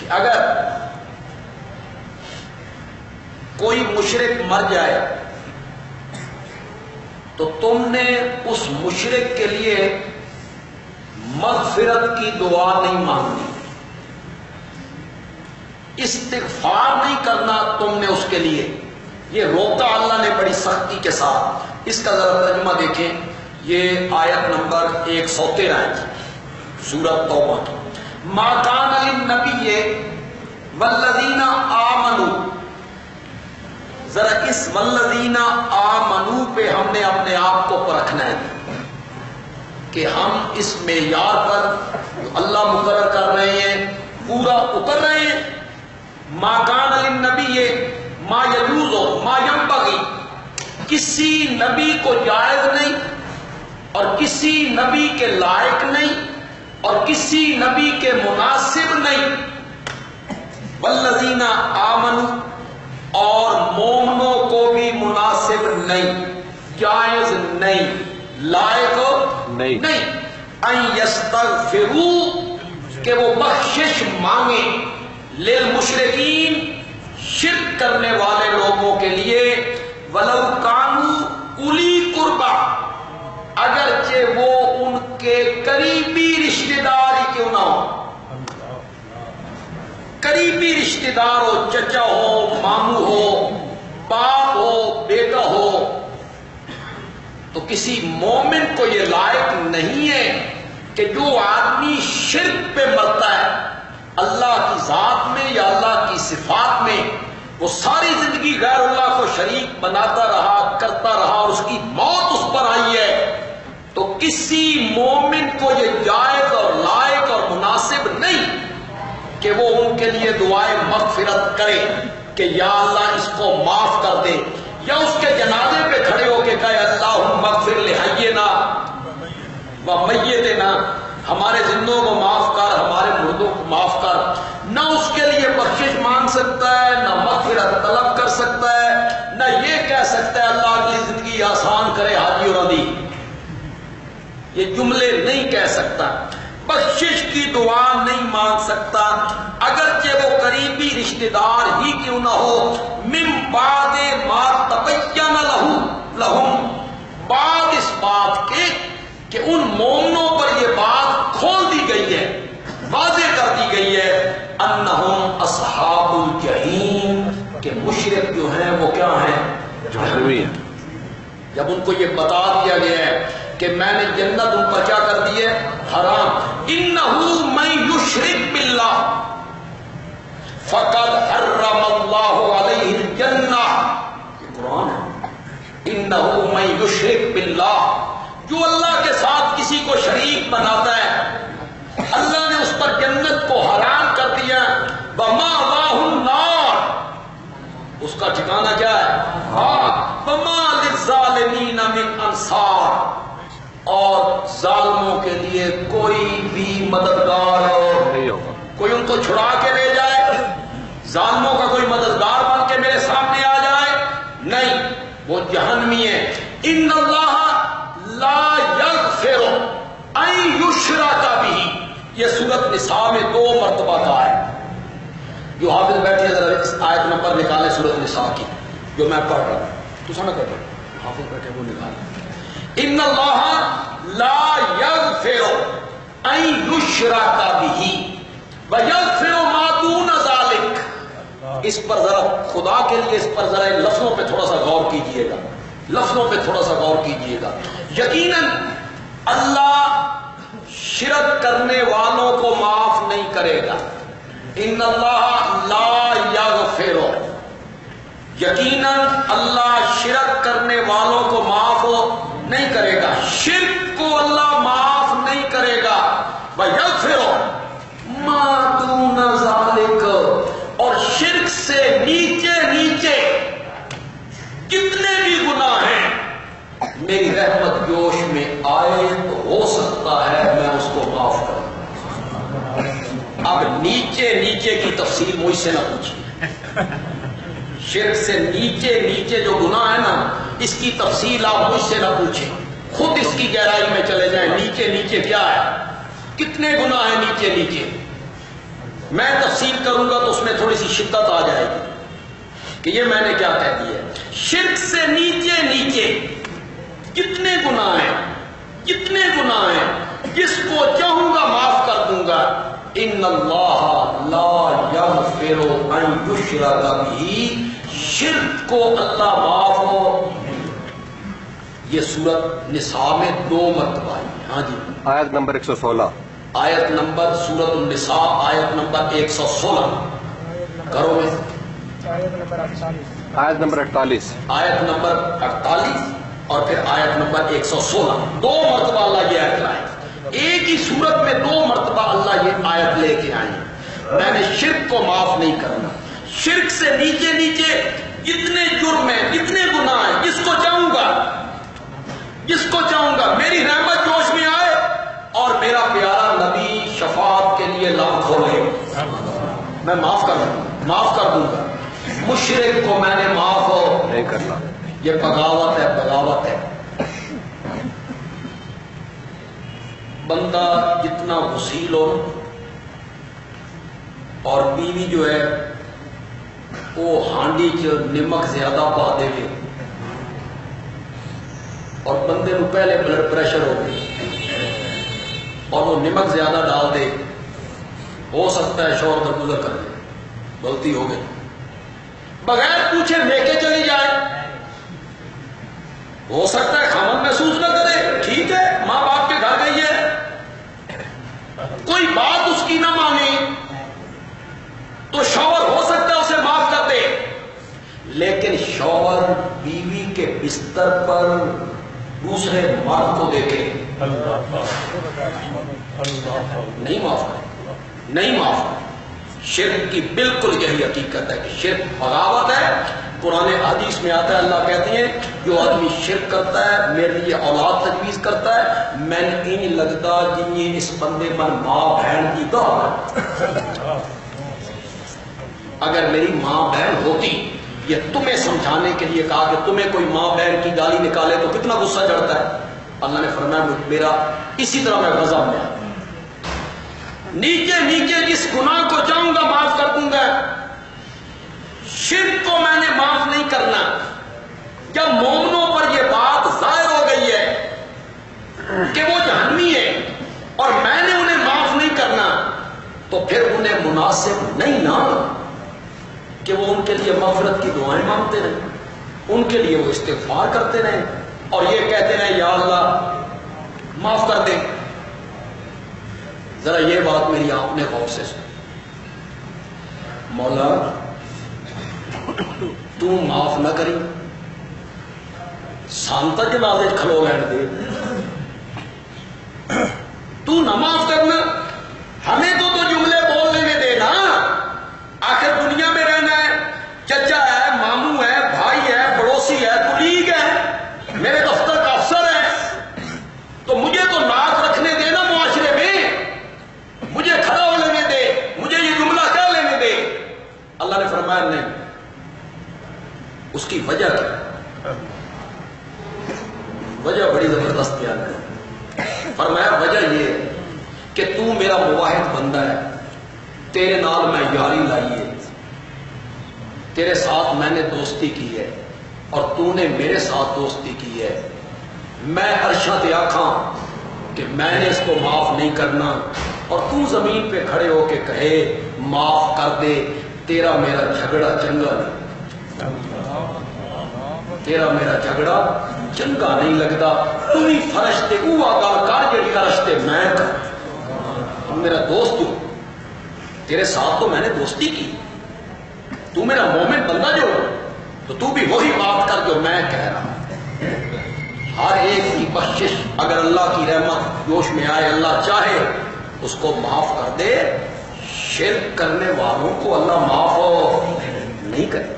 کہ اگر کوئی مشرک مر جائے تو تم نے اس مشرک کے لیے مغفرت کی دعا نہیں مانگنی، استغفار نہیں کرنا تم نے اس کے لیے، یہ روکا اللہ نے بڑی سختی کے ساتھ۔ اس کا ذرا ترجمہ دیکھیں، یہ آیت نمبر 113 ہے سورۃ توبہ کی۔ ما کان للنبی والذین آمنوا، ذرا اس والذین آمنوا پہ ہم نے اپنے آپ کو پرکھنا ہے کہ ہم اس معیار پر جو اللہ مقرر کر رہے ہیں پورا اتر رہے ہیں۔ ما کان للنبی ما یجوز ما ینبغی، کسی نبی کو جائز نہیں اور کسی نبی کے لائق نہیں اور کسی نبی کے مناسب نہیں، والذین آمنوا، اور مومنوں کو بھی مناسب نہیں، جائز نہیں، لائق نہیں، ان یستغفروا، کہ وہ بخشش مانگیں، للمشرکین، شرک کرنے والے لوگوں کے لیے، ولو کانوا اولی قربا، اگرچہ وہ ان کے قریبی رشتہ دار ہی کیوں نہ ہو، قریبی رشتہ دار ہو، چچا ہو، ماموں ہو، باپ ہو، بیٹا ہو، تو کسی مومن کو یہ لائق نہیں ہے کہ جو آدمی شرک پہ مرتا ہے اللہ کی ذات میں یا اللہ کی صفات میں، وہ ساری زندگی غیر اللہ کو شریک بناتا رہا، کرتا رہا اور اس کی موت اس پر آئی ہے، تو کسی مومن کو یہ جائز اور لائق اور مناسب نہیں کہ وہ ان کے لیے دعائے مغفرت کرے کہ یا اللہ اس کو معاف کر دے، یا اس کے جنازے پہ کھڑے ہو کے کہے اللہم اغفر لحینا و میتنا، ہمارے زندوں کو معاف کر، ہمارے مردوں کو معاف کر۔ نہ اس کے لیے بخشش مانگ سکتا ہے، نہ مغفرت طلب کر سکتا ہے، نہ یہ کہہ سکتا ہے اللہ اگلی زندگی آسان کرے حاجی اور ردی، یہ جملے نہیں کہہ سکتا، بخشش کی دعا نہیں مانگ سکتا، اگرچہ وہ قریبی رشتہ دار ہی کیوں نہ ہو، من بعد ما تبین لہم، بعد اس بات کے کہ ان مومنوں پر یہ بات کھول دی گئی ہے، واضح کر دی گئی ہے، انہم اصحاب الجحیم، کہ مشرک جو ہیں وہ کیا ہیں، جہنمی ہیں۔ جب ان کو یہ بتا دیا گیا ہے کہ میں نے جنت ان پر کیا کر دی ہے، حرام، انہو من یشرک باللہ فقد حرم اللہ علیہ الجنہ، یہ قرآن ہے، انہو من یشرک باللہ، جو اللہ کے ساتھ کسی کو شریک بناتا ہے اللہ نے اس پر جنت کو حرام کر دیا، وَمَأْوَاهُ النَّارُ، اس کا ٹھکانہ کیا ہے، وَمَا لِلظَّالِمِينَ مِنْ أَنصَارٍ، اور ظالموں کے لیے کوئی بھی مددگار نہیں ہوگا، کوئی ان کو چھڑا کے لے جائے، ظالموں کا کوئی مددگار بن کے میرے سامنے آ جائے، نہیں، وہ جہنمی ہے۔ ان اللہ لا یغفر ان یشرک بہ، یہ سورۃ نساء میں 2 مرتبہ کہا ہے۔ جو حافظ بیٹھے ذرا اس آیت نمبر نکالے سورۃ نساء کی جو میں پڑھ رہا ہوں، تو سمجھ کر پڑھ، حافظ بیٹھے وہ نکالے، ان اللہ لا یغفر ان یشرک بہ ویغفر ما دون ذلک، اس پر ذرا خدا کے لیے اس پر ذرا لفظوں پہ تھوڑا سا غور کیجئے گا، لفظوں پہ تھوڑا سا غور کیجئے گا۔ یقیناً اللہ شرک کرنے والوں کو معاف نہیں کرے گا، ان اللہ لا یغفر، یقیناً اللہ شرک کرنے والوں کو معاف نہیں کرے گا، شرک کو اللہ معاف نہیں کرے گا، وَيَغْفِرُ مَا دُونَ ذَلِكَ، اور شرک سے نیچے نیچے کتنے بھی گناہ ہیں میری رحمت جوش میں آئے تو ہو سکتا ہے میں اس کو معاف کروں۔ اب نیچے نیچے کی تفصیل مجھ سے نہ پوچھیے، شرک سے نیچے نیچے جو گناہ ہے نا اس کی تفصیل آپ مجھ سے نہ پوچھیں، خود اس کی گہرائی میں چلے جائیں، نیچے نیچے کیا ہے، کتنے گناہ ہیں نیچے نیچے، میں تفصیل کروں گا تو اس میں تھوڑی سی شدت آ جائے گی کہ یہ میں نے کیا کہہ دیا ہے. شرک سے نیچے نیچے کتنے گناہ ہیں، کتنے گناہ ہیں، جس کو چاہوں گا معاف کر دوں گا. ان اللہ لا یغفر ان یشرک بہ، شرک کو اللہ معاف ہو. یہ سورت نساء میں 2 مرتبہ ہے. ہاں جی، آیت نمبر 116. آیت نمبر سورت النساء آیت نمبر 116 کرو میں. آیت نمبر 48. آیت نمبر 48 اور پھر آیت نمبر 116. 2 مرتبہ اللہ یہ آیت لائے. ایک ہی صورت میں 2 مرتبہ اللہ یہ آیت لے کے آئے. میں نے شرک کو معاف نہیں کرنا. شرک سے نیچے نیچے جتنے جرم ہیں، جتنے گناہ ہیں، جس کو چاہوں گا، جس کو چاہوں گا میری رحمت جوش میں آئے اور میرا پیارا نبی شفاعت کے لیے لب کھولے، میں معاف کر دوں گا. مشرک کو میں نے معاف نہیں کرنا. یہ بغاوت ہے، بغاوت ہے. بندہ جتنا وسیل ہو اور بیوی جو ہے وہ ہانڈی چ نمک زیادہ پا دے گے اور بندے نو پہلے بلڈ پریشر ہو گئے اور وہ نمک زیادہ ڈال دے، ہو سکتا ہے شوہر درگزر کر دے، غلطی ہو گئی، بغیر پوچھے لے کے چلی جائے. ہو سکتا ہے خامن محسوس نہ کرے، ٹھیک ہے، ماں باپ کے گھر گئی ہے، کوئی بات اس کی نہ مانے تو شوہر ہو سکتا ہے اسے معاف کر دے، لیکن شوہر بیوی کے بستر پر دوسرے مرد کو دیکھے نہیں معاف کرے، نہیں معاف کرے. شرک کی بالکل یہی حقیقت ہے کہ شرک بغاوت ہے. قرآن حدیث میں آتا ہے، اللہ کہتے ہیں جو آدمی شرک کرتا ہے میرے لیے اولاد تجویز کرتا ہے، میں نہیں لگتا جن یہ اس بندے پر ماں بہن کی دعوت. اگر میری ماں بہن ہوتی، یہ تمہیں سمجھانے کے لیے کہا کہ تمہیں کوئی ماں بہن کی گالی نکالے تو کتنا غصہ چڑھتا ہے. اللہ نے فرمایا میرا اسی طرح میں غضب میں آتا. نیچے نیچے جس گناہ کو چاہوں گا معاف کر دوں گا. شرک کو میں نے معاف نہیں کرنا. جب مومنوں پر یہ بات ظاہر ہو گئی ہے کہ وہ جہنمی ہے اور میں نے انہیں معاف نہیں کرنا، تو پھر انہیں مناسب نہیں نا کہ وہ ان کے لیے مغفرت کی دعائیں مانگتے رہیں، ان کے لیے وہ استغفار کرتے رہیں اور یہ کہتے رہیں یا اللہ معاف کر دے. ذرا یہ بات میری آپ نے غور سے سنی. مولا تو معاف نہ کری، سانتا جنازے کھلو لین دے، تو نہ معاف کرنا، ہمیں تو جملے بول لینے دے نا. آخر دنیا میں رہنا ہے، چچا ہے، ماموں ہے، بھائی ہے، پڑوسی ہے، کلیگ ہے، میرے دفتر کا افسر ہے، تو مجھے تو ناک رکھنے دے نا معاشرے میں، مجھے کھڑا ہو لینے دے، مجھے یہ جملہ کہہ لینے دے. اللہ نے فرمایا نہیں. اس کی وجہ کیا؟ وجہ بڑی زبردست بیان ہے. فرمایا وجہ یہ ہے کہ تو میرا مواحد بندہ ہے، تیرے نال میں یاری لائی ہے، تیرے ساتھ میں نے دوستی کی ہے اور تو نے میرے ساتھ دوستی کی ہے. میں عرشاں تے آکھاں کہ میں نے اس کو معاف نہیں کرنا اور تو زمین پہ کھڑے ہو کے کہے معاف کر دے. تیرا میرا جھگڑا چنگا نہیں، تیرا میرا جھگڑا چنگا نہیں لگتا. تو ہی فرشتے اوہ گل کر جڑی فرشتے میں کر. تم میرا دوست ہو، تیرے ساتھ تو میں نے دوستی کی، تو میرا مومن بندہ جو تو تو بھی وہی بات کر جو میں کہہ رہا ہوں. ہر ایک کی بخشش اگر اللہ کی رحمت جوش میں آئے، اللہ چاہے اس کو معاف کر دے. شرک کرنے والوں کو اللہ معاف نہیں کرے.